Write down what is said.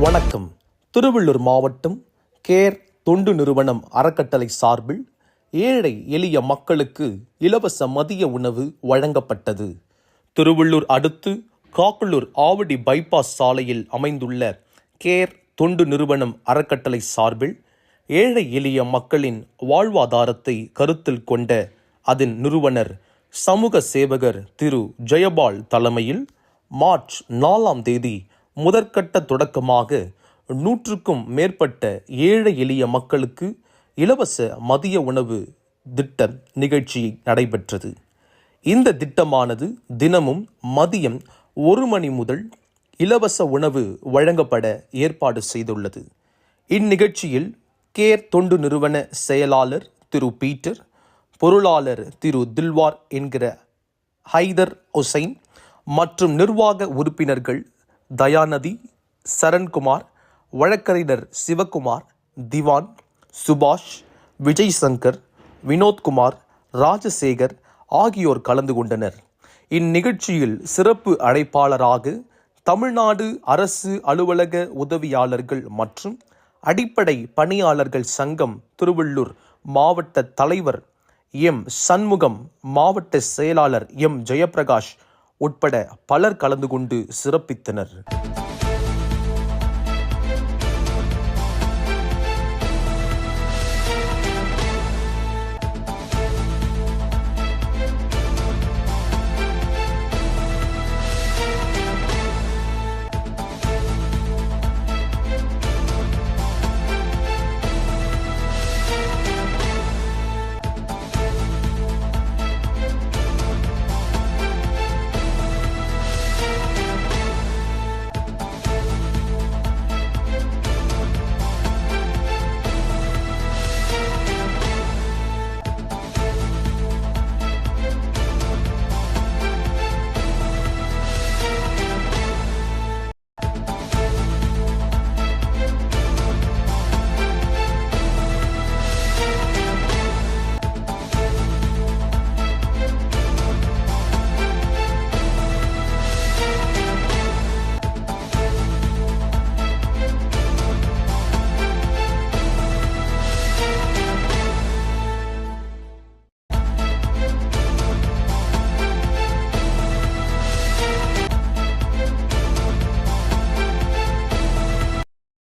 வணக்கம். திருவள்ளூர் மாவட்டம் கேர் தொண்டு நிறுவனம் அறக்கட்டளை சார்பில் ஏழை எளிய மக்களுக்கு இலவச மதிய உணவு வழங்கப்பட்டது. திருவள்ளூர் அடுத்து காக்கலூர் ஆவடி பைபாஸ் சாலையில் அமைந்துள்ள கேர் தொண்டு நிறுவனம் அறக்கட்டளை சார்பில் ஏழை எளிய மக்களின் வாழ்வாதாரத்தை கருத்தில் கொண்ட அதன் நிறுவனர் சமூக சேவகர் திரு ஜெயபால் தலைமையில் மார்ச் 4ஆம் தேதி முதற்கட்ட தொடக்கமாக 100க்கும் மேற்பட்ட ஏழை எளிய மக்களுக்கு இலவச மதிய உணவு திட்ட நிகழ்ச்சி நடைபெற்றது. இந்த திட்டமானது தினமும் மதியம் 1 மணி முதல் இலவச உணவு வழங்கப்பட ஏற்பாடு செய்துள்ளது. இந்நிகழ்ச்சியில் கேர் தொண்டு நிறுவன செயலாளர் திரு பீட்டர், பொருளாளர் திரு தில்வார் என்கிற ஹைதர் ஹுசைன் மற்றும் நிர்வாக உறுப்பினர்கள் தயாநதி, சரண்குமார், வழக்கறிஞர் சிவகுமார், திவான், சுபாஷ், விஜய் சங்கர், வினோத்குமார், ராஜசேகர் ஆகியோர் கலந்து கொண்டனர். இந்நிகழ்ச்சியில் சிறப்பு அழைப்பாளராக தமிழ்நாடு அரசு அலுவலக உதவியாளர்கள் மற்றும் அடிப்படை பணியாளர்கள் சங்கம் திருவள்ளூர் மாவட்ட தலைவர் எம் சண்முகம், மாவட்ட செயலாளர் எம் ஜெயபிரகாஷ் உட்பட பலர் கலந்து கொண்டு சிறப்பித்தனர்.